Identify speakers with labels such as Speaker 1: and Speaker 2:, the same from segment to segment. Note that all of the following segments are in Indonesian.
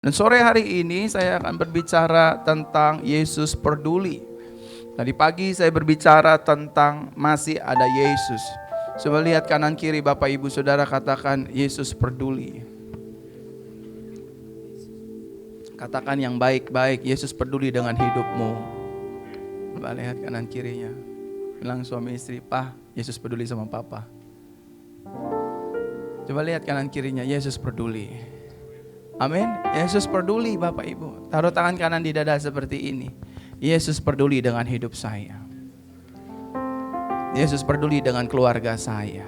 Speaker 1: Dan sore hari ini saya akan berbicara tentang Yesus peduli. Tadi pagi saya berbicara tentang masih ada Yesus. Coba lihat kanan kiri Bapak Ibu Saudara, katakan Yesus peduli. Katakan yang baik-baik, Yesus peduli dengan hidupmu. Coba lihat kanan kirinya. Bilang suami istri, "Pak, Yesus peduli sama Papa." Coba lihat kanan kirinya, Yesus peduli. Amin. Yesus peduli Bapak Ibu. Taruh tangan kanan di dada seperti ini. Yesus peduli dengan hidup saya. Yesus peduli dengan keluarga saya.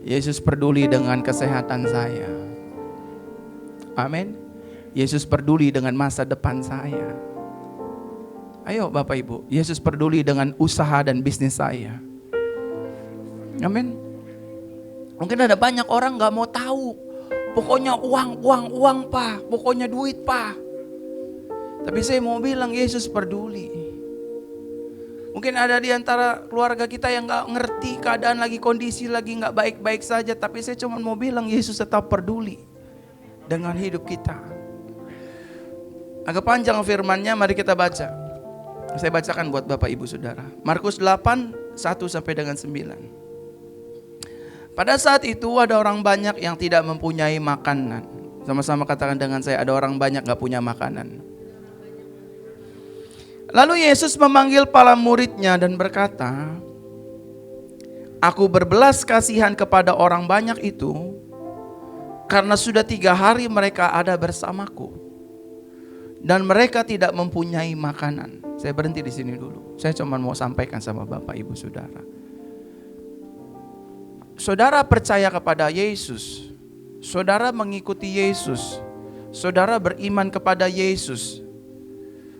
Speaker 1: Yesus peduli dengan kesehatan saya. Amin. Yesus peduli dengan masa depan saya. Ayo Bapak Ibu, Yesus peduli dengan usaha dan bisnis saya. Amin. Mungkin ada banyak orang gak mau tahu. Pokoknya uang Pak, pokoknya duit Pak. Tapi saya mau bilang Yesus peduli. Mungkin ada di antara keluarga kita yang gak ngerti keadaan lagi, kondisi lagi gak baik-baik saja. Tapi saya cuma mau bilang Yesus tetap peduli dengan hidup kita. Agak panjang firman-Nya, mari kita baca. Saya bacakan buat Bapak Ibu Saudara. Markus 8, 1 sampai dengan 9. Pada saat itu ada orang banyak yang tidak mempunyai makanan. Sama-sama katakan dengan saya, ada orang banyak gak punya makanan. Lalu Yesus memanggil para murid-Nya dan berkata, "Aku berbelas kasihan kepada orang banyak itu, karena sudah 3 hari mereka ada bersamaku, dan mereka tidak mempunyai makanan." Saya berhenti di sini dulu. Saya cuma mau sampaikan sama Bapak Ibu Saudara. Saudara percaya kepada Yesus, saudara mengikuti Yesus, saudara beriman kepada Yesus,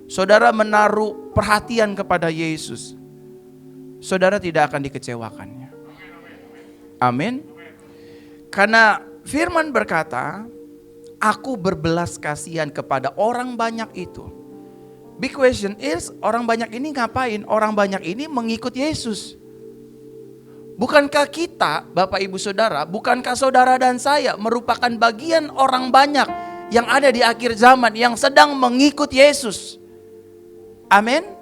Speaker 1: saudara menaruh perhatian kepada Yesus, saudara tidak akan dikecewakannya. Amin. Karena firman berkata, "Aku berbelas kasihan kepada orang banyak itu." Big question is, orang banyak ini ngapain? Orang banyak ini mengikut Yesus. Bukankah kita, Bapak Ibu Saudara, bukankah saudara dan saya merupakan bagian orang banyak yang ada di akhir zaman yang sedang mengikut Yesus? Amin.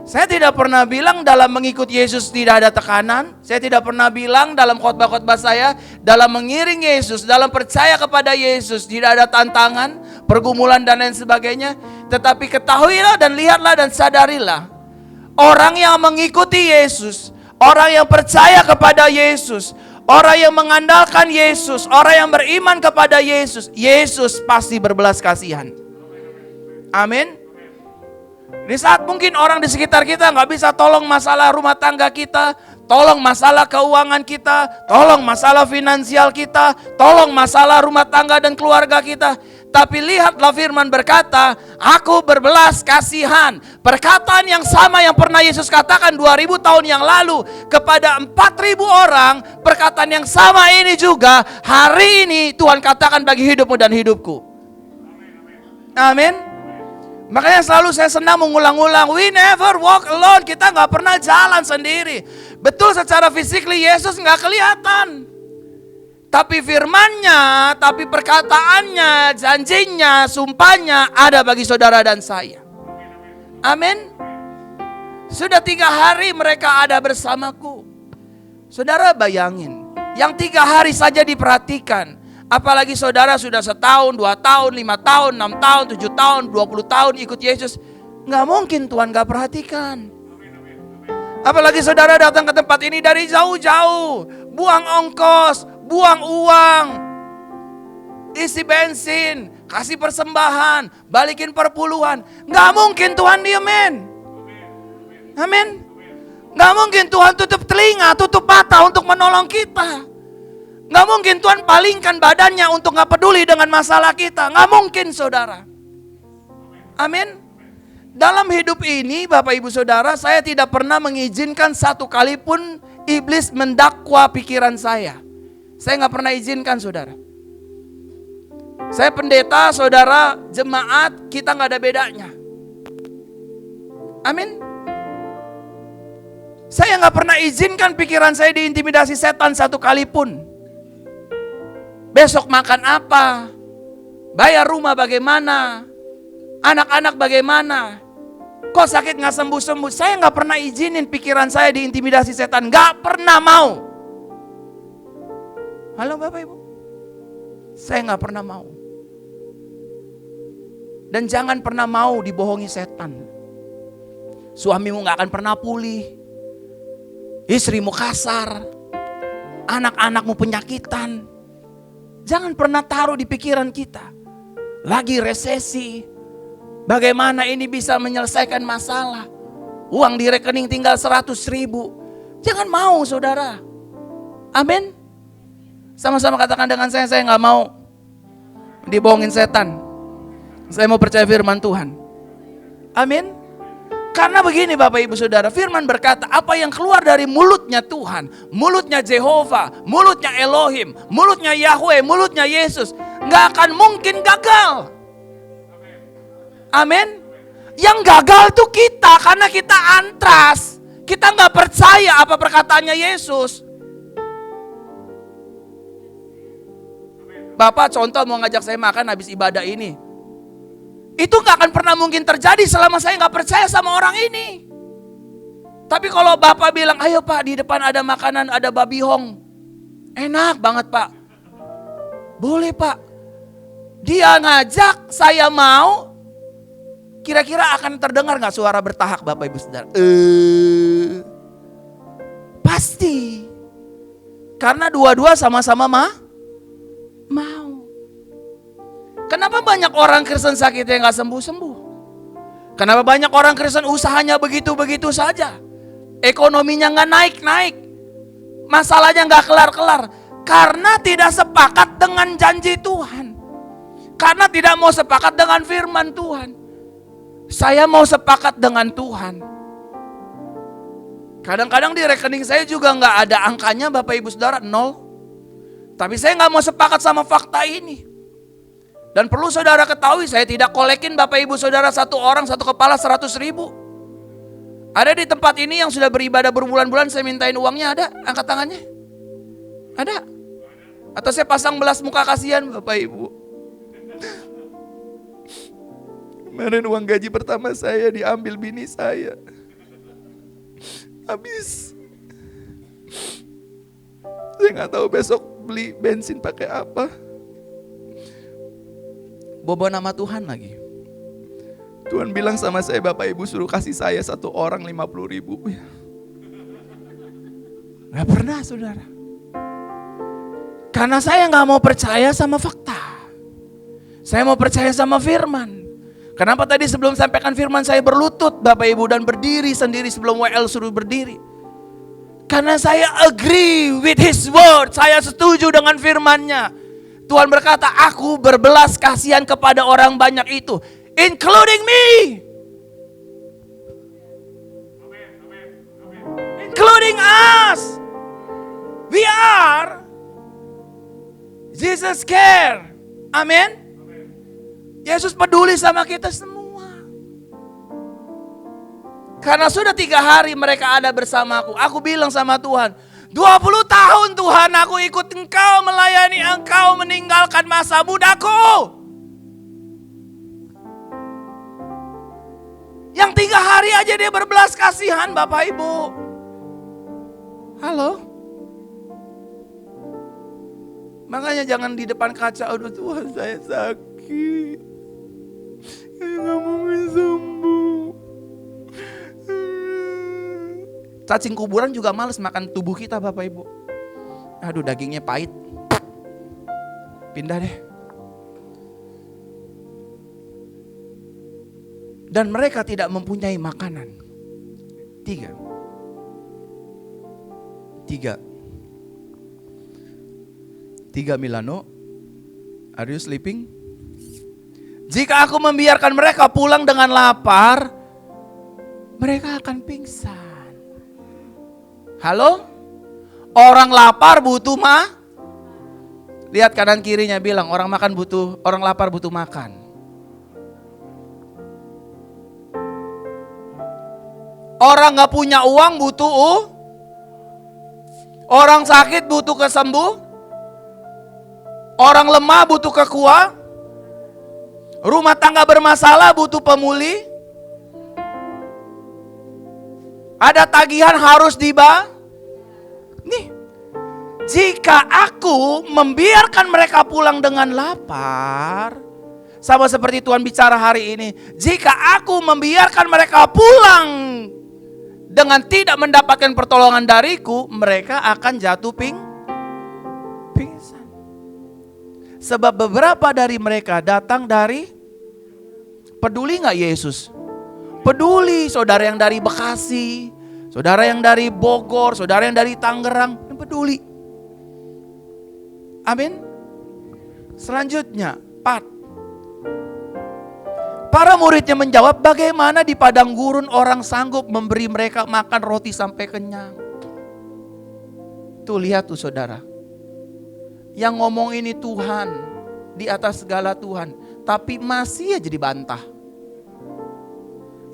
Speaker 1: Saya tidak pernah bilang dalam mengikut Yesus tidak ada tekanan. Saya tidak pernah bilang dalam khotbah-khotbah saya, dalam mengiring Yesus, dalam percaya kepada Yesus tidak ada tantangan, pergumulan dan lain sebagainya. Tetapi ketahuilah dan lihatlah dan sadarilah, orang yang mengikuti Yesus, orang yang percaya kepada Yesus, orang yang mengandalkan Yesus, orang yang beriman kepada Yesus, Yesus pasti berbelas kasihan. Amin. Di saat mungkin orang di sekitar kita gak bisa tolong masalah rumah tangga kita, tolong masalah keuangan kita, tolong masalah finansial kita, tolong masalah rumah tangga dan keluarga kita. Tapi lihatlah firman berkata, "Aku berbelas kasihan." Perkataan yang sama yang pernah Yesus katakan 2000 tahun yang lalu kepada 4000 orang, perkataan yang sama ini juga hari ini Tuhan katakan bagi hidupmu dan hidupku. Amin. Makanya selalu saya senang mengulang-ulang, we never walk alone. Kita gak pernah jalan sendiri. Betul secara physically Yesus gak kelihatan. Tapi firman-Nya, tapi perkataannya, janjinya, sumpahnya ada bagi saudara dan saya. Amin. Sudah 3 hari mereka ada bersamaku. Saudara bayangin, yang 3 hari saja diperhatikan. Apalagi saudara sudah 1 tahun, 2 tahun, 5 tahun, 6 tahun, 7 tahun, 20 tahun ikut Yesus. Gak mungkin Tuhan gak perhatikan. Apalagi saudara datang ke tempat ini dari jauh-jauh, buang ongkos, buang uang, isi bensin, kasih persembahan, balikin perpuluhan. Gak mungkin Tuhan diemin. Amin. Gak mungkin Tuhan tutup telinga, tutup mata untuk menolong kita. Gak mungkin Tuhan palingkan badannya untuk gak peduli dengan masalah kita. Gak mungkin saudara. Amin. Dalam hidup ini Bapak Ibu Saudara, saya tidak pernah mengizinkan 1 kali pun iblis mendakwa pikiran saya. Saya gak pernah izinkan saudara. Saya pendeta, saudara, jemaat, kita gak ada bedanya. Amin. Saya gak pernah izinkan pikiran saya diintimidasi setan 1 kali pun. Besok makan apa? Bayar rumah bagaimana? Anak-anak bagaimana? Kok sakit nggak sembuh-sembuh? Saya nggak pernah izinin pikiran saya diintimidasi setan. Nggak pernah mau. Halo Bapak Ibu? Saya nggak pernah mau. Dan jangan pernah mau dibohongi setan. Suamimu nggak akan pernah pulih. Istrimu kasar. Anak-anakmu penyakitan. Jangan pernah taruh di pikiran kita. Lagi resesi. Bagaimana ini bisa menyelesaikan masalah. Uang di rekening tinggal 100.000. Jangan mau saudara. Amin. Sama-sama katakan dengan saya nggak mau dibohongin setan. Saya mau percaya firman Tuhan. Amin. Karena begini Bapak Ibu Saudara, firman berkata apa yang keluar dari mulutnya Tuhan, mulutnya Jehovah, mulutnya Elohim, mulutnya Yahweh, mulutnya Yesus, gak akan mungkin gagal. Amin. Yang gagal tuh kita karena kita antras. Kita gak percaya apa perkataannya Yesus. Bapak contoh mau ngajak saya makan habis ibadah ini. Itu gak akan pernah mungkin terjadi selama saya gak percaya sama orang ini. Tapi kalau Bapak bilang, ayo Pak di depan ada makanan, ada babi hong. Enak banget Pak. Boleh Pak. Dia ngajak, saya mau. Kira-kira akan terdengar gak suara bertahak Bapak Ibu Saudara? Pasti. Karena dua-dua sama-sama mau. Kenapa banyak orang Kristen sakitnya gak sembuh-sembuh? Kenapa banyak orang Kristen usahanya begitu-begitu saja? Ekonominya gak naik-naik. Masalahnya gak kelar-kelar. Karena tidak sepakat dengan janji Tuhan. Karena tidak mau sepakat dengan firman Tuhan. Saya mau sepakat dengan Tuhan. Kadang-kadang di rekening saya juga gak ada angkanya Bapak Ibu Saudara, 0. Tapi saya gak mau sepakat sama fakta ini. Dan perlu saudara ketahui, saya tidak kolekin Bapak Ibu Saudara satu orang satu kepala 100.000. Ada di tempat ini yang sudah beribadah berbulan-bulan saya mintain uangnya, ada? Angkat tangannya. Ada? Atau saya pasang belas muka kasihan Bapak Ibu. Kemarin uang gaji pertama saya diambil bini saya. Habis. Saya gak tahu besok beli bensin pakai apa. Bawa nama Tuhan lagi. Tuhan bilang sama saya, Bapak Ibu suruh kasih saya satu orang 50.000. Gak pernah saudara. Karena saya gak mau percaya sama fakta. Saya mau percaya sama firman. Kenapa tadi sebelum sampaikan firman saya berlutut Bapak Ibu dan berdiri sendiri sebelum WL suruh berdiri. Karena saya agree with his word. Saya setuju dengan firmannya. Tuhan berkata, aku berbelas kasihan kepada orang banyak itu, including me. Including us. We are. Jesus care. Amin. Yesus peduli sama kita semua. Karena sudah 3 hari mereka ada bersamaku. Aku bilang sama Tuhan, 20 tahun Tuhan aku ikut Engkau, melayani Engkau, meninggalkan masa mudaku. Yang 3 hari aja dia berbelas kasihan Bapak Ibu. Halo? Makanya jangan di depan kaca, aduh Tuhan saya sakit. Saya gak mungkin sembuh. Cacing kuburan juga males makan tubuh kita Bapak Ibu. Aduh dagingnya pahit. Pindah deh. Dan mereka tidak mempunyai makanan. 3. Milano. Are you sleeping? Jika aku membiarkan mereka pulang dengan lapar, mereka akan pingsan. Halo? Orang lapar butuh Lihat kanan kirinya bilang orang lapar butuh makan. Orang gak punya uang butuh Orang sakit butuh kesembuh. Orang lemah butuh Rumah tangga bermasalah butuh pemulih. Ada tagihan harus nih. Jika aku membiarkan mereka pulang dengan lapar, sama seperti Tuhan bicara hari ini, jika aku membiarkan mereka pulang dengan tidak mendapatkan pertolongan dariku, mereka akan jatuh pingsan. Sebab beberapa dari mereka datang dari, peduli gak Yesus? Peduli. Saudara yang dari Bekasi, saudara yang dari Bogor, saudara yang dari Tangerang, peduli. Amin. Selanjutnya, 4. Para muridnya menjawab, bagaimana di padang gurun orang sanggup memberi mereka makan roti sampai kenyang? Tuh lihat tuh saudara. Yang ngomong ini Tuhan, di atas segala Tuhan, tapi masih aja dibantah.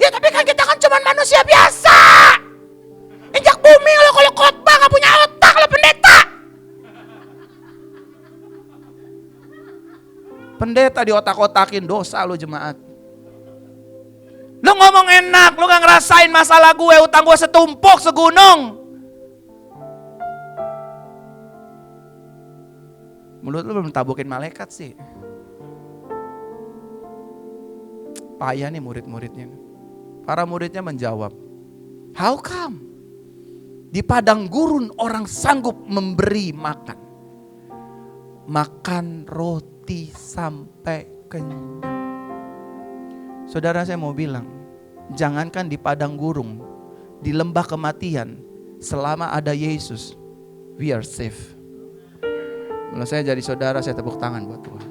Speaker 1: Ya tapi kan kita kan cuma manusia biasa. Injak bumi kalau khotbah gak punya otak lo pendeta. Pendeta diotak-otakin, dosa lo jemaat. Lo ngomong enak, lo gak ngerasain masalah gue, utang gue setumpuk, segunung. Mulut lo belum tabukin malaikat sih. Payah nih murid-muridnya. Para muridnya menjawab, how come? Di padang gurun orang sanggup memberi makan. Makan roti sampai kenyang. Saudara, saya mau bilang, jangankan di padang gurun, di lembah kematian, selama ada Yesus, we are safe. Kalau saya jadi saudara, saya tepuk tangan buat Tuhan.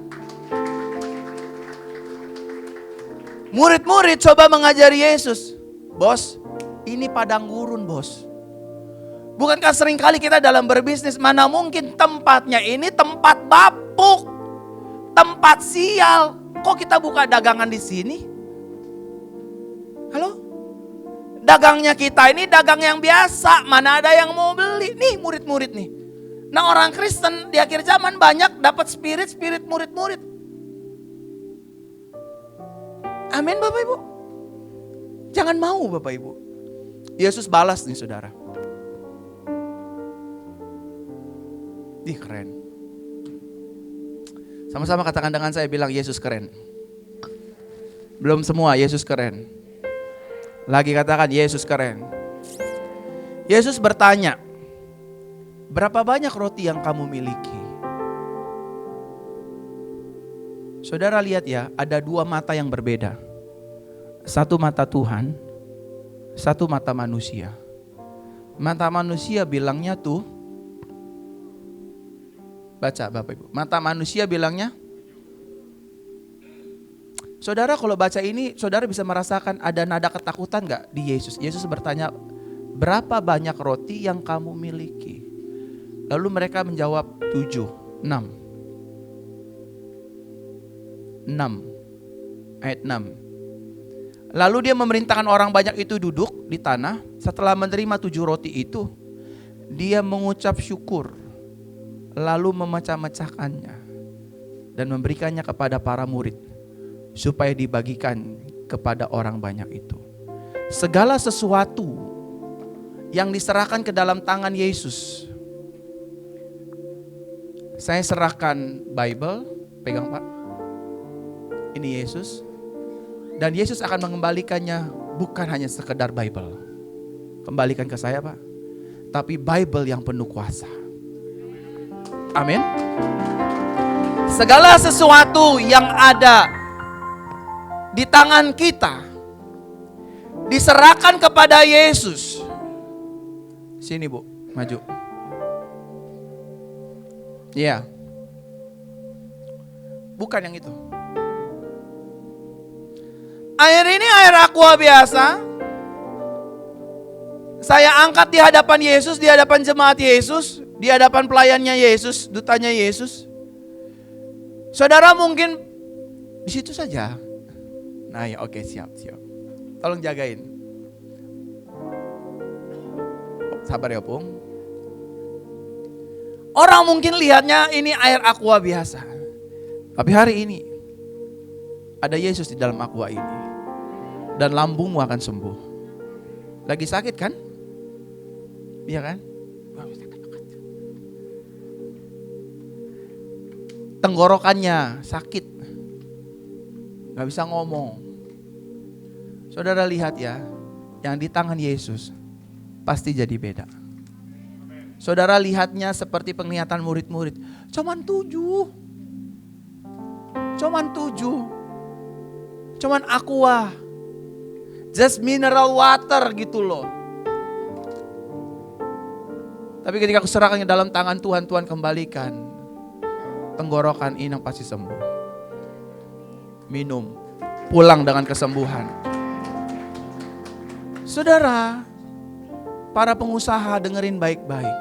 Speaker 1: Murid-murid coba mengajari Yesus. Bos, ini padang gurun bos. Bukankah seringkali kita dalam berbisnis, mana mungkin tempatnya ini tempat bapuk, tempat sial. Kok kita buka dagangan di sini? Halo? Dagangnya kita ini dagang yang biasa, mana ada yang mau beli. Nih murid-murid nih. Nah orang Kristen di akhir zaman banyak dapat spirit murid-murid. Amin Bapak Ibu. Jangan mau Bapak Ibu. Yesus balas nih saudara. Ih keren. Sama-sama katakan dengan saya, bilang Yesus keren. Belum semua, Yesus keren. Lagi katakan Yesus keren. Yesus bertanya, berapa banyak roti yang kamu miliki? Saudara lihat ya, ada dua mata yang berbeda. Satu mata Tuhan, satu mata manusia. Mata manusia bilangnya tuh, baca Bapak Ibu. Mata manusia bilangnya, saudara kalau baca ini, saudara bisa merasakan ada nada ketakutan gak di Yesus? Yesus bertanya, berapa banyak roti yang kamu miliki? Lalu mereka menjawab 7, 6. Ayat 6. Lalu dia memerintahkan orang banyak itu duduk di tanah. Setelah menerima 7 roti itu, dia mengucap syukur, lalu memecah-mecahkannya dan memberikannya kepada para murid supaya dibagikan kepada orang banyak itu. Segala sesuatu yang diserahkan ke dalam tangan Yesus. Saya serahkan Bible, pegang Pak. Ini Yesus. Dan Yesus akan mengembalikannya bukan hanya sekedar Bible. Kembalikan ke saya Pak. Tapi Bible yang penuh kuasa. Amin. Segala sesuatu yang ada di tangan kita diserahkan kepada Yesus. Sini Bu, maju. Iya. Bukan yang itu. Air ini air aqua biasa. Saya angkat di hadapan Yesus, di hadapan jemaat Yesus, di hadapan pelayannya Yesus, dutanya Yesus. Saudara mungkin di situ saja. Nah ya oke, siap. Tolong jagain. Sabar ya Pung. Orang mungkin lihatnya ini air aqua biasa. Tapi hari ini ada Yesus di dalam aqua ini. Dan lambungmu akan sembuh. Lagi sakit kan? Iya kan? Tenggorokannya sakit, gak bisa ngomong. Saudara lihat ya, yang di tangan Yesus pasti jadi beda. Saudara lihatnya seperti penglihatan murid-murid, cuman 7, cuman aqua, just mineral water gitu loh. Tapi ketika aku serahkan ke dalam tangan Tuhan, Tuhan kembalikan. Tenggorokan Inang pasti sembuh. Minum, pulang dengan kesembuhan. Saudara, para pengusaha dengerin baik-baik.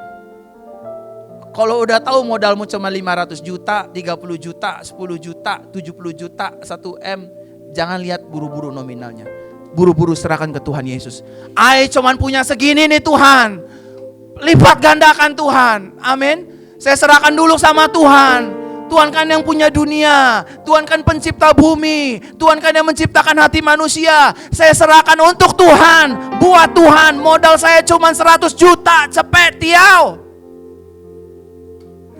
Speaker 1: Kalau udah tahu modalmu cuma 500 juta, 30 juta, 10 juta, 70 juta, 1M, jangan lihat buru-buru nominalnya. Buru-buru serahkan ke Tuhan Yesus. Cuman punya segini nih Tuhan. Lipat gandakan Tuhan. Amin. Saya serahkan dulu sama Tuhan. Tuhan kan yang punya dunia. Tuhan kan pencipta bumi. Tuhan kan yang menciptakan hati manusia. Saya serahkan untuk Tuhan. Buat Tuhan. Modal saya cuma 100 juta. Cepet tiau.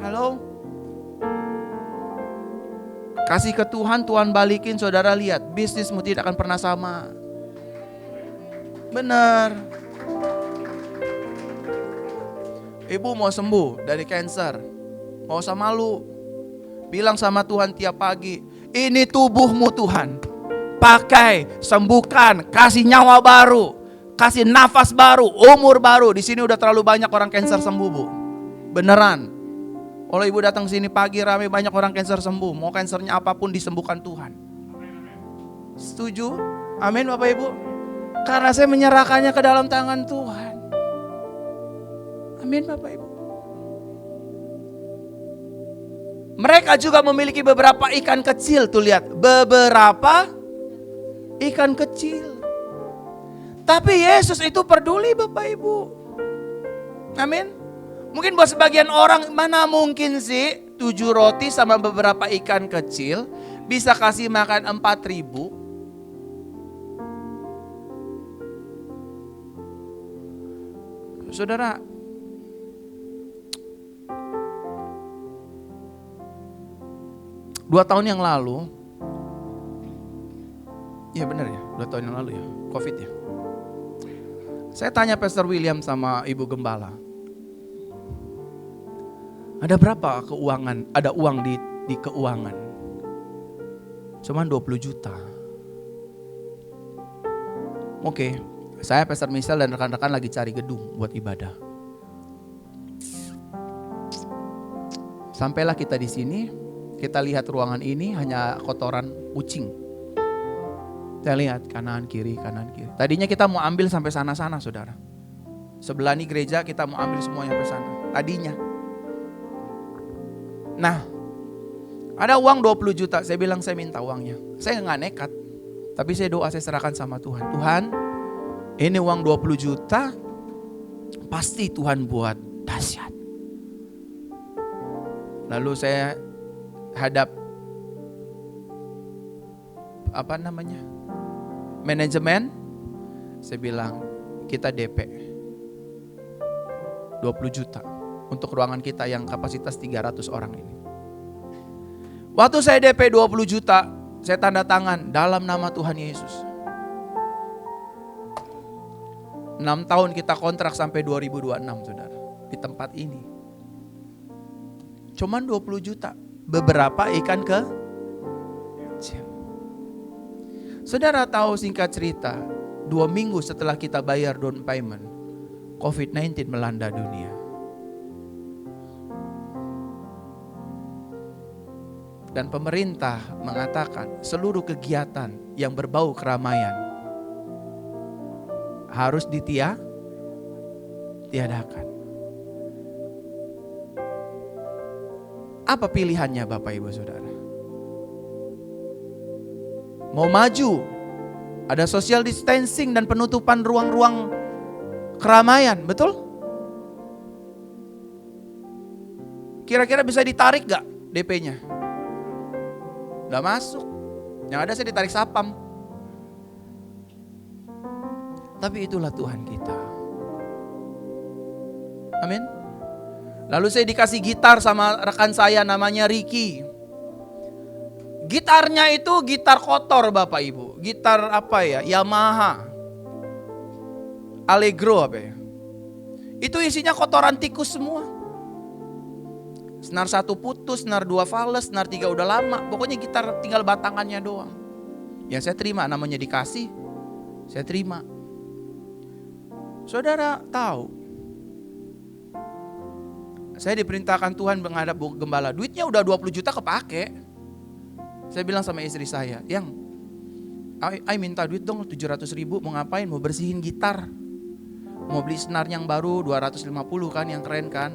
Speaker 1: Halo? Kasih ke Tuhan, Tuhan balikin. Saudara lihat, bisnismu tidak akan pernah sama. Benar. Ibu mau sembuh dari kanker, gak usah malu. Bilang sama Tuhan tiap pagi, ini tubuhmu Tuhan. Pakai, sembuhkan, kasih nyawa baru, kasih nafas baru, umur baru. Di sini udah terlalu banyak orang kanker sembuh, Bu. Beneran. Kalau ibu datang sini pagi rame banyak orang kanker sembuh. Mau kansernya apapun disembuhkan Tuhan. Setuju? Amin Bapak Ibu. Karena saya menyerahkannya ke dalam tangan Tuhan. Amin Bapak Ibu. Mereka juga memiliki beberapa ikan kecil. Tuh lihat, beberapa ikan kecil. Tapi Yesus itu peduli Bapak Ibu. Amin. Mungkin buat sebagian orang, mana mungkin sih 7 roti sama beberapa ikan kecil bisa kasih makan 4.000. Saudara, Dua tahun yang lalu, ya benar ya, 2 tahun yang lalu ya, COVID ya. Saya tanya Pastor William sama Ibu Gembala, ada berapa keuangan, ada uang di keuangan? Cuman 20 juta. Oke, saya Pastor Michelle dan rekan-rekan lagi cari gedung buat ibadah. Sampailah kita di sini. Kita lihat ruangan ini hanya kotoran kucing. Kita lihat kanan kiri. Tadinya kita mau ambil sampai sana-sana saudara. Sebelah ini gereja kita mau ambil semuanya sampai sana. Tadinya. Nah, ada uang 20 juta. Saya bilang saya minta uangnya. Saya gak nekat. Tapi saya doa, saya serahkan sama Tuhan. Tuhan, ini uang 20 juta. Pasti Tuhan buat dahsyat. Lalu saya hadap manajemen, saya bilang kita DP 20 juta untuk ruangan kita yang kapasitas 300 orang ini. Waktu saya DP 20 juta, saya tanda tangan dalam nama Tuhan Yesus. 6 tahun kita kontrak sampai 2026 saudara, di tempat ini. Cuman 20 juta. Beberapa ikan kecil. Saudara tahu, singkat cerita, 2 minggu setelah kita bayar down payment, COVID-19 melanda dunia. Dan pemerintah mengatakan seluruh kegiatan yang berbau keramaian harus ditiadakan. Apa pilihannya Bapak Ibu Saudara? Mau maju, ada social distancing dan penutupan ruang-ruang keramaian, betul? Kira-kira bisa ditarik gak DP-nya? Udah masuk. Yang ada saya ditarik sapam. Tapi itulah Tuhan kita. Amin. Lalu saya dikasih gitar sama rekan saya namanya Ricky. Gitarnya itu gitar kotor Bapak Ibu. Gitar apa ya? Yamaha. Allegro apa ya? Itu isinya kotoran tikus semua. Senar 1 putus, senar 2 fales, senar 3 udah lama. Pokoknya gitar tinggal batangannya doang. Ya saya terima, namanya dikasih. Saya terima. Saudara tahu, saya diperintahkan Tuhan menghadap gembala. Duitnya udah 20 juta kepake. Saya bilang sama istri saya, Yang, I minta duit dong 700 ribu. Mau ngapain? Mau bersihin gitar. Mau beli senar yang baru 250 kan, yang keren kan.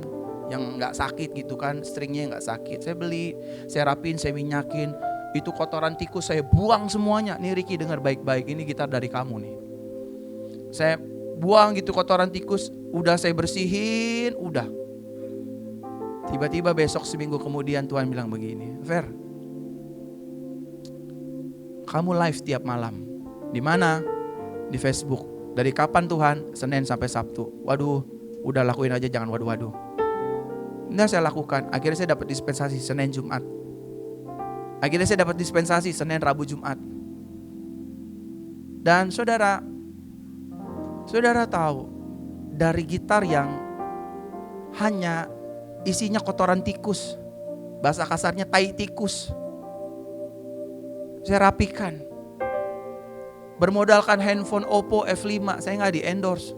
Speaker 1: Yang gak sakit gitu kan, stringnya gak sakit. Saya beli, saya rapin, saya minyakin. Itu kotoran tikus saya buang semuanya. Nih Ricky dengar baik-baik, ini gitar dari kamu nih. Saya buang gitu kotoran tikus. Udah saya bersihin, udah. Tiba-tiba besok seminggu kemudian Tuhan bilang begini, Fer, kamu live tiap malam. Di mana? Di Facebook. Dari kapan Tuhan? Senin sampai Sabtu. Waduh, udah lakuin aja, jangan waduh-waduh. Nah saya lakukan. Akhirnya saya dapat dispensasi Senin Jumat. Akhirnya saya dapat dispensasi Senin Rabu Jumat. Dan saudara tahu, dari gitar yang hanya isinya kotoran tikus, bahasa kasarnya tai tikus, saya rapikan. Bermodalkan handphone Oppo F5, saya gak di endorse.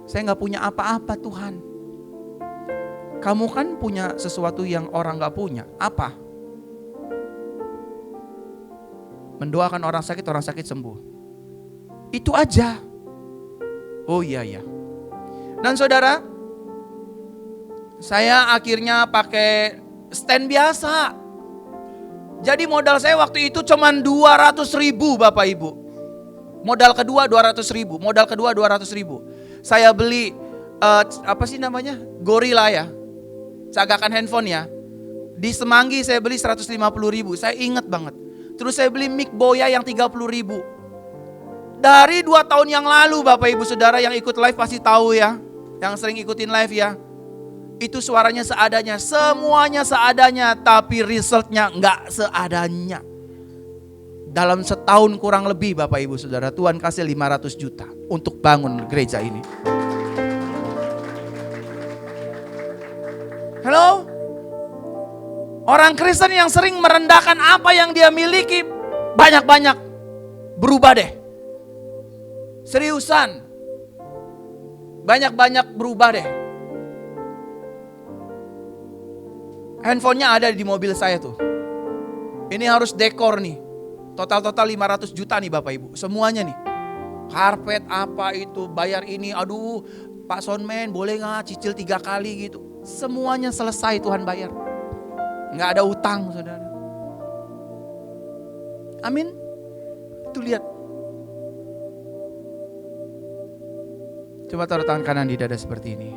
Speaker 1: Saya gak punya apa-apa Tuhan. Kamu kan punya sesuatu yang orang gak punya. Apa? Mendoakan orang sakit sembuh. Itu aja. Oh iya. Dan saudara, saya akhirnya pakai stand biasa. Jadi modal saya waktu itu cuma 200 ribu Bapak Ibu. Modal kedua 200 ribu. Saya beli apa sih namanya? Gorilla ya. Cagakan handphone ya. Di Semanggi saya beli 150 ribu. Saya ingat banget. Terus saya beli mic Boya yang 30 ribu. Dari 2 tahun yang lalu Bapak Ibu Saudara yang ikut live pasti tahu ya. Yang sering ikutin live ya. Itu suaranya seadanya, semuanya seadanya, tapi resultnya enggak seadanya. Dalam setahun kurang lebih Bapak Ibu Saudara, Tuhan kasih 500 juta untuk bangun gereja ini. Halo? Orang Kristen yang sering merendahkan apa yang dia miliki, banyak-banyak berubah deh. Seriusan. Banyak-banyak berubah deh. Handphonenya ada di mobil saya tuh. Ini harus dekor nih. Total 500 juta nih Bapak Ibu. Semuanya nih. Karpet apa itu, bayar ini. Aduh Pak Soundman boleh gak cicil 3 kali gitu. Semuanya selesai Tuhan bayar. Gak ada utang saudara. Amin. Itu lihat. Coba taruh tangan kanan di dada seperti ini.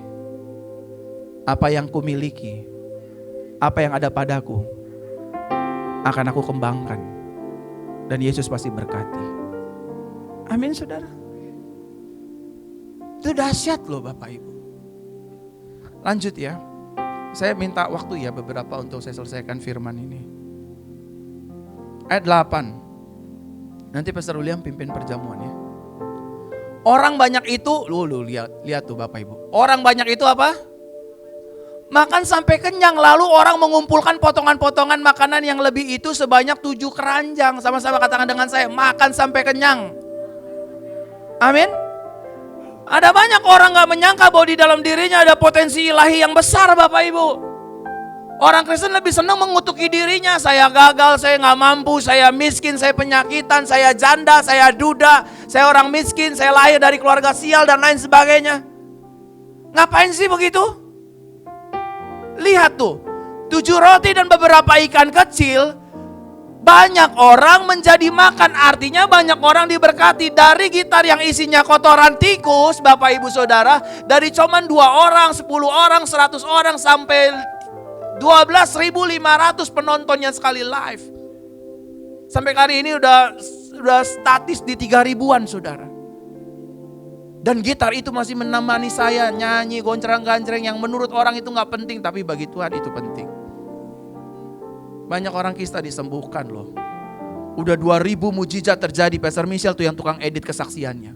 Speaker 1: Apa yang kumiliki, apa yang ada padaku, akan aku kembangkan. Dan Yesus pasti berkati. Amin saudara. Itu dahsyat loh Bapak Ibu. Lanjut ya. Saya minta waktu ya beberapa untuk saya selesaikan firman ini. Ayat 8. Nanti Pastor William pimpin perjamuan ya. Orang banyak itu, lu lihat tuh Bapak Ibu. Orang banyak itu apa? Makan sampai kenyang, lalu orang mengumpulkan potongan-potongan makanan yang lebih itu sebanyak 7 keranjang. Sama-sama katakan dengan saya, makan sampai kenyang. Amin. Ada banyak orang gak menyangka bahwa di dalam dirinya ada potensi ilahi yang besar Bapak Ibu. Orang Kristen lebih senang mengutuki dirinya. Saya gagal, saya gak mampu, saya miskin, saya penyakitan, saya janda, saya duda, saya orang miskin, saya lahir dari keluarga sial dan lain sebagainya. Ngapain sih begitu? Lihat tuh, 7 roti dan beberapa ikan kecil, banyak orang menjadi makan. Artinya banyak orang diberkati. Dari gitar yang isinya kotoran tikus Bapak Ibu Saudara, dari cuman 2 orang, 10 orang, 100 orang sampai 12.500 penontonnya sekali live. Sampai hari ini udah statis di 3.000-an saudara. Dan gitar itu masih menemani saya nyanyi goncang-gancreng yang menurut orang itu gak penting, tapi bagi Tuhan itu penting. Banyak orang Kristen disembuhkan loh. Udah 2.000 mujizat terjadi. Pastor Michelle tuh yang tukang edit kesaksiannya.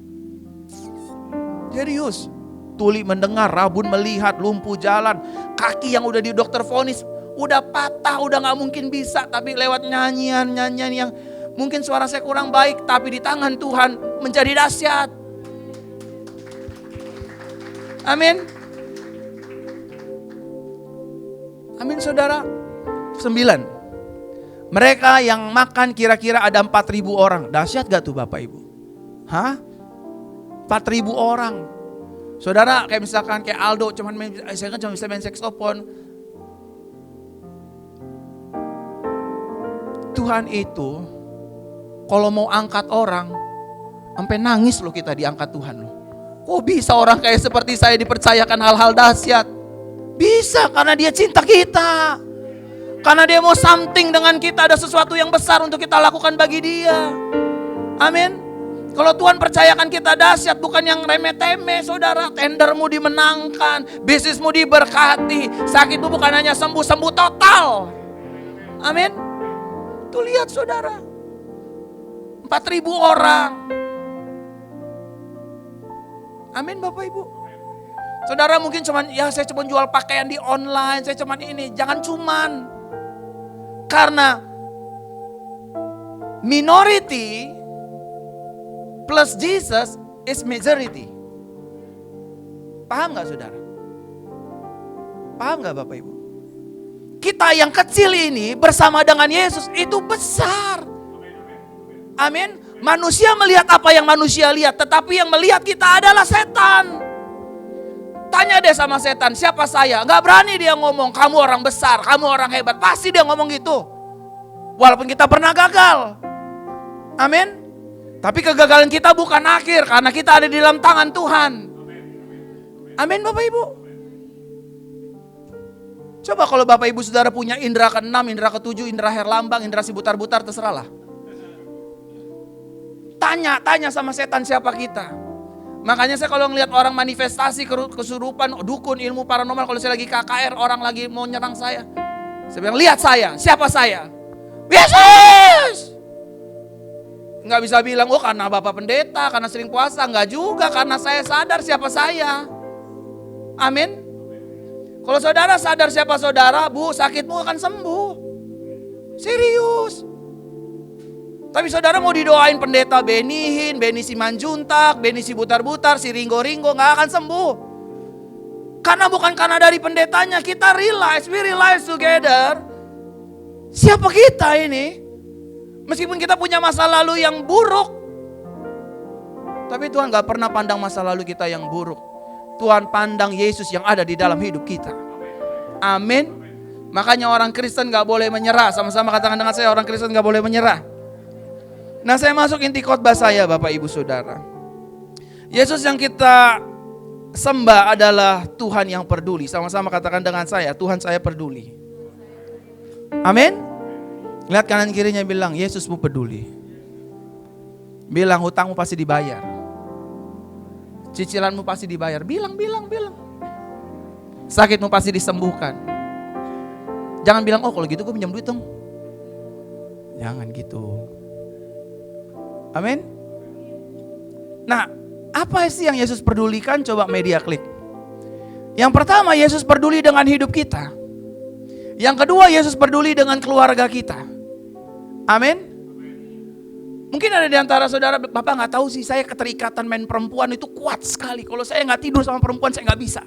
Speaker 1: Serius. Tuli mendengar, rabun melihat, lumpuh jalan. Kaki yang udah di dokter vonis udah patah, udah gak mungkin bisa. Tapi lewat nyanyian yang mungkin suara saya kurang baik, tapi di tangan Tuhan menjadi dahsyat. Amin. Amin saudara. 9. Mereka yang makan kira-kira ada 4.000 orang. Dahsyat gak tuh Bapak Ibu? Hah? 4.000 orang. Saudara kayak misalkan kayak Aldo saya kan cuma bisa main saksofon. Tuhan itu kalau mau angkat orang sampai nangis loh kita diangkat Tuhan loh. Kok bisa orang kayak seperti saya dipercayakan hal-hal dahsyat? Bisa karena dia cinta kita. Karena dia mau something dengan kita, ada sesuatu yang besar untuk kita lakukan bagi dia. Amin. Kalau Tuhan percayakan kita dahsyat, bukan yang remeh-temeh saudara. Tendermu dimenangkan, bisnismu diberkati, sakitmu bukan hanya sembuh total. Amin. Tuh lihat saudara, 4.000 orang. Amin Bapak Ibu. Saudara mungkin cuman, saya cuma jual pakaian di online, saya cuman ini. Jangan cuman. Karena minority plus Jesus is majority. Paham gak saudara? Paham gak Bapak Ibu? Kita yang kecil ini bersama dengan Yesus itu besar. Amin. Manusia melihat apa yang manusia lihat, tetapi yang melihat kita adalah setan. Tanya deh sama setan, siapa saya? Gak berani dia ngomong, kamu orang besar, kamu orang hebat. Pasti dia ngomong gitu. Walaupun kita pernah gagal. Amin. Tapi kegagalan kita bukan akhir, karena kita ada di dalam tangan Tuhan. Amin Bapak Ibu. Coba kalau Bapak Ibu Saudara punya indera ke-6, indera ke-7, indera herlambang, indera si butar-butar, terserahlah. Tanya sama setan siapa kita. Makanya saya kalau ngelihat orang manifestasi kesurupan, dukun, ilmu paranormal, kalau saya lagi KKR, orang lagi mau nyerang saya bilang, lihat saya, siapa saya? Yesus! Nggak bisa bilang, oh karena Bapak pendeta, karena sering puasa. Nggak juga, karena saya sadar siapa saya. Amin. Kalau saudara sadar siapa saudara, Bu, sakitmu akan sembuh. Serius. Tapi saudara mau didoain pendeta Benihin, Beni Simanjuntak, Beni si butar-butar, si Ringgo-Ringgo, gak akan sembuh. Karena bukan karena dari pendetanya, we realize together, siapa kita ini? Meskipun kita punya masa lalu yang buruk, tapi Tuhan gak pernah pandang masa lalu kita yang buruk. Tuhan pandang Yesus yang ada di dalam hidup kita. Amin. Makanya orang Kristen gak boleh menyerah. Sama-sama katakan dengan saya, orang Kristen gak boleh menyerah. Nah saya masuk inti khotbah saya Bapak Ibu Saudara. Yesus yang kita sembah adalah Tuhan yang peduli. Sama-sama katakan dengan saya, Tuhan saya peduli. Amin. Lihat kanan kirinya bilang, Yesusmu peduli. Bilang hutangmu pasti dibayar. Cicilanmu pasti dibayar. Bilang. Sakitmu pasti disembuhkan. Jangan bilang, oh kalau gitu gue pinjam duit dong. Jangan gitu. Amin. Nah, apa sih yang Yesus pedulikan? Coba media klik. Yang pertama, Yesus peduli dengan hidup kita. Yang kedua, Yesus peduli dengan keluarga kita. Amin. Mungkin ada di antara saudara, Bapak gak tahu sih, saya keterikatan main perempuan itu kuat sekali. Kalau saya gak tidur sama perempuan, saya gak bisa.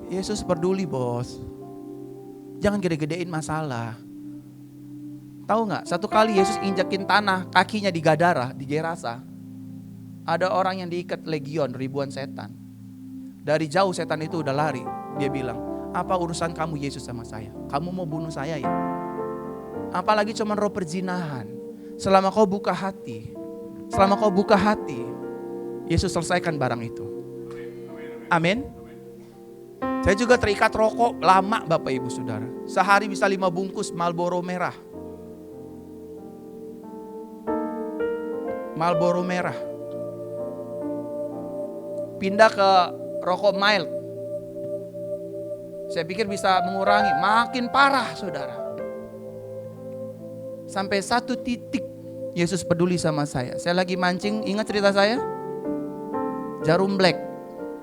Speaker 1: Yesus peduli bos. Jangan gede-gedein masalah. Tahu nggak? Satu kali Yesus injakin tanah, kakinya di Gadara, di Gerasa. Ada orang yang diikat legion, ribuan setan. Dari jauh setan itu udah lari. Dia bilang, apa urusan kamu Yesus sama saya? Kamu mau bunuh saya ya? Apalagi cuma roh perzinahan. Selama kau buka hati, Yesus selesaikan barang itu. Amin. Saya juga terikat rokok lama Bapak Ibu Saudara. Sehari bisa 5 bungkus Marlboro merah. Marlboro merah. Pindah ke rokok mild. Saya pikir bisa mengurangi, makin parah saudara. Sampai satu titik Yesus peduli sama saya. Saya lagi mancing, ingat cerita saya? Jarum black.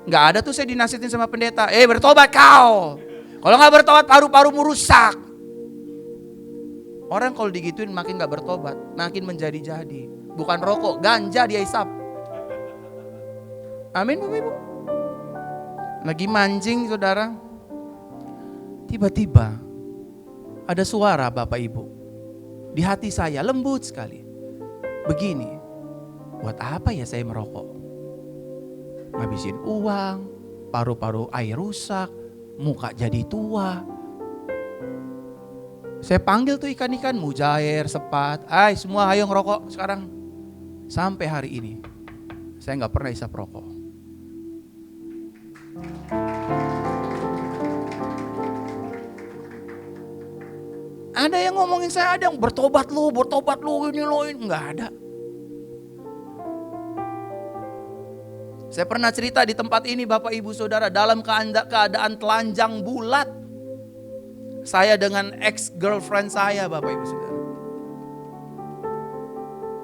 Speaker 1: Gak ada tuh saya dinasihatin sama pendeta. Bertobat kau. Kalau gak bertobat paru-parumu rusak. Orang kalau digituin makin gak bertobat, makin menjadi-jadi. Bukan rokok, ganja dia hisap. Amin Bapak Ibu. Lagi mancing saudara. Tiba-tiba ada suara Bapak Ibu. Di hati saya lembut sekali. Begini, buat apa ya saya merokok? Ngabisin uang, paru-paru air rusak, muka jadi tua. Saya panggil tuh ikan-ikan, mujair, sepat, semua ayo ngerokok sekarang. Sampai hari ini, saya gak pernah isap rokok. Ada yang ngomongin saya, ada yang bertobat lu, ini lo, enggak ada. Saya pernah cerita di tempat ini Bapak Ibu Saudara, dalam keadaan telanjang bulat. Saya dengan ex-girlfriend saya Bapak Ibu Saudara.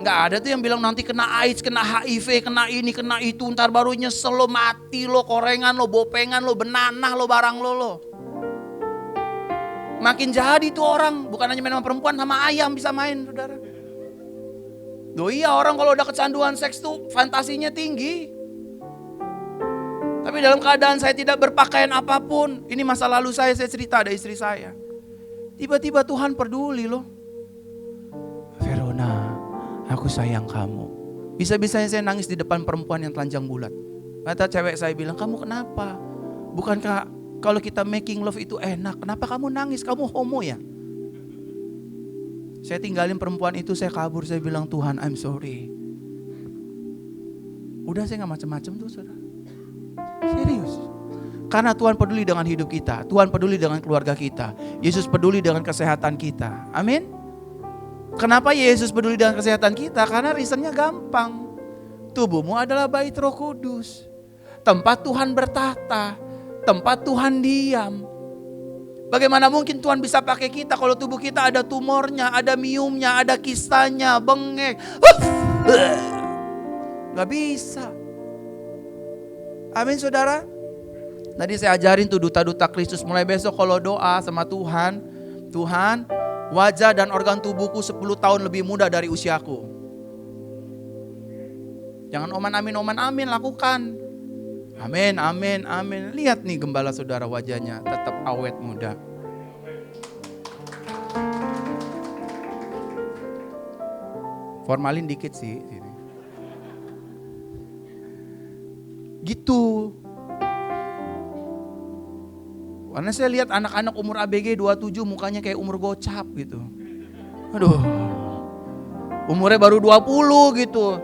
Speaker 1: Enggak ada tuh yang bilang nanti kena AIDS, kena HIV, kena ini, kena itu. Ntar baru nyesel lo, mati lo, korengan lo, bopengan lo, benanah lo, barang lo. Makin jadi tuh orang, bukan hanya main sama perempuan, sama ayam bisa main saudara. Iya orang kalau udah kecanduan seks tuh fantasinya tinggi. Tapi dalam keadaan saya tidak berpakaian apapun, ini masa lalu saya cerita ada istri saya. Tiba-tiba Tuhan peduli loh. Verona, aku sayang kamu. Bisa-bisanya saya nangis di depan perempuan yang telanjang bulat. Kata cewek saya bilang, kamu kenapa? Bukankah kalau kita making love itu enak, kenapa kamu nangis? Kamu homo ya? Saya tinggalin perempuan itu, saya kabur, saya bilang Tuhan I'm sorry. Udah saya gak macem-macem tuh saudara. Serius. Karena Tuhan peduli dengan hidup kita, Tuhan peduli dengan keluarga kita, Yesus peduli dengan kesehatan kita. Amin. Kenapa Yesus peduli dengan kesehatan kita? Karena reasonnya gampang. Tubuhmu adalah bait Roh Kudus, tempat Tuhan bertahta, tempat Tuhan diam. Bagaimana mungkin Tuhan bisa pakai kita kalau tubuh kita ada tumornya, ada miumnya, ada kistanya, bengek. Gak bisa. Amin saudara. Tadi saya ajarin tuh duta-duta Kristus. Mulai besok kalau doa sama Tuhan, Tuhan wajah dan organ tubuhku 10 tahun lebih muda dari usiaku. Jangan oman amin lakukan. Amin, amin, amin. Lihat nih gembala saudara wajahnya tetap awet muda. Formalin dikit sih. Gitu. Karena saya lihat anak-anak umur ABG 27 mukanya kayak umur gocap gitu. Aduh. Umurnya baru 20 gitu.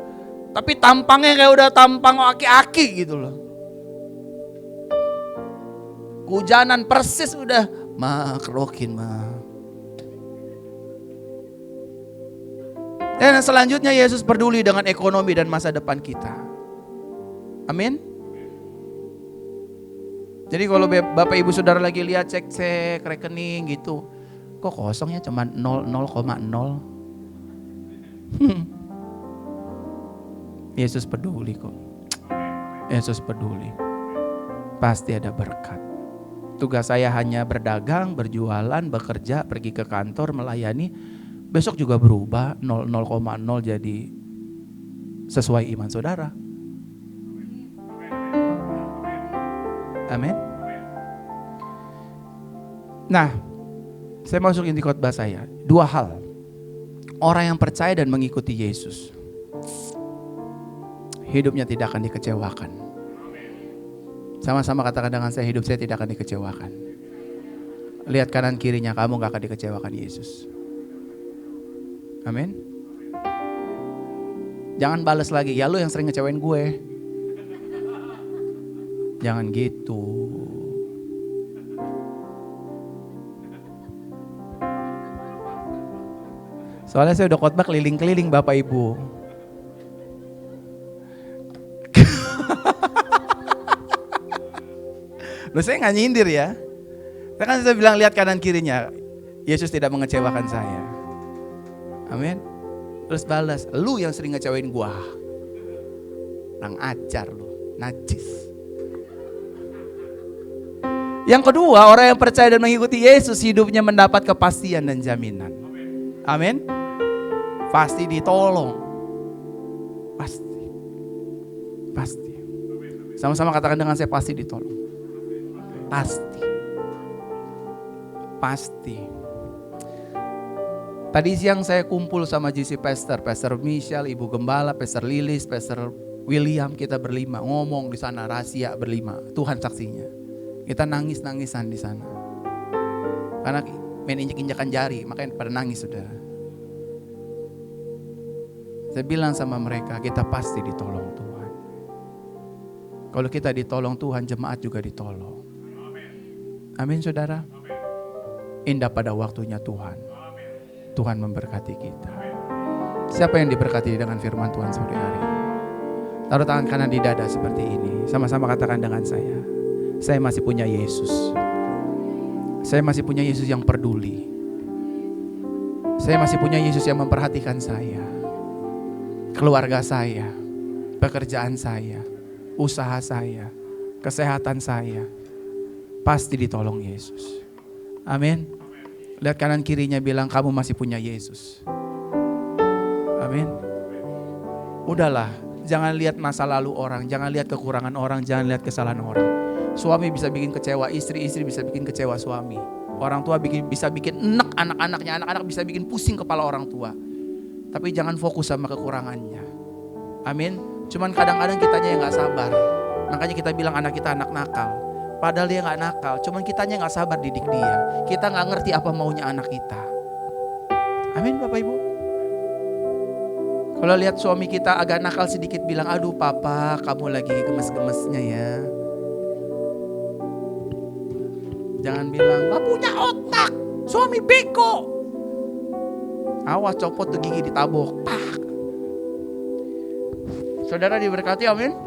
Speaker 1: Tapi tampangnya kayak udah tampang aki-aki gitu loh. Hujanan persis udah makrokin mah. Dan selanjutnya Yesus peduli dengan ekonomi dan masa depan kita. Amin. Jadi kalau Bapak Ibu Saudara lagi lihat cek rekening gitu, kok kosongnya cuma 0,0. Yesus peduli kok. Yesus peduli. Pasti ada berkat. Tugas saya hanya berdagang, berjualan, bekerja, pergi ke kantor, melayani. Besok juga berubah 0,0 jadi sesuai iman saudara. Amin. Nah, saya masuk inti khotbah saya. 2 hal. Orang yang percaya dan mengikuti Yesus, hidupnya tidak akan dikecewakan. Sama-sama katakan dengan saya, hidup saya tidak akan dikecewakan. Lihat kanan kirinya, kamu gak akan dikecewakan Yesus. Amin. Jangan balas lagi, ya lu yang sering ngecewain gue. Jangan gitu. Soalnya saya udah khotbah keliling-keliling Bapak Ibu. Loh, saya nggak nyindir ya. Kan saya bilang lihat kanan kirinya. Yesus tidak mengecewakan saya. Amin. Terus balas, lu yang sering ngecewain gua. Nang ajar lu, najis. Yang kedua, orang yang percaya dan mengikuti Yesus hidupnya mendapat kepastian dan jaminan. Amin. Pasti ditolong. Pasti. Sama-sama katakan dengan saya, pasti ditolong. Pasti. Tadi siang saya kumpul sama GC Pastor Michelle, Ibu Gembala, Pastor Lilis, Pastor William, kita berlima ngomong di sana rahasia berlima. Tuhan saksinya. Kita nangis-nangisan di sana. Karena main injek-injekan jari, makanya pada nangis saudara. Saya bilang sama mereka, kita pasti ditolong Tuhan. Kalau kita ditolong Tuhan, jemaat juga ditolong. Amin saudara. Indah pada waktunya Tuhan. Tuhan memberkati kita. Siapa yang diberkati dengan firman Tuhan sore hari? Taruh tangan kanan di dada seperti ini. Sama-sama katakan dengan saya. Saya masih punya Yesus. Saya masih punya Yesus yang peduli. Saya masih punya Yesus yang memperhatikan saya. Keluarga saya. Pekerjaan saya. Usaha saya. Kesehatan saya. Pasti ditolong Yesus. Amin. Lihat kanan kirinya bilang kamu masih punya Yesus. Amin. Udahlah, jangan lihat masa lalu orang, jangan lihat kekurangan orang, jangan lihat kesalahan orang. Suami bisa bikin kecewa istri, istri bisa bikin kecewa suami. Orang tua bisa bikin enek anak-anaknya, anak-anak bisa bikin pusing kepala orang tua. Tapi jangan fokus sama kekurangannya. Amin. Cuman kadang-kadang kitanya yang gak sabar. Makanya kita bilang anak kita anak nakal. Padahal dia gak nakal, cuman kitanya gak sabar didik dia. Kita gak ngerti apa maunya anak kita. Amin Bapak Ibu. Kalau lihat suami kita agak nakal sedikit bilang, aduh papa kamu lagi gemes-gemesnya ya. Jangan bilang, gak punya otak, suami beko. Awas copot tuh gigi ditabok. Pak. Saudara diberkati, amin.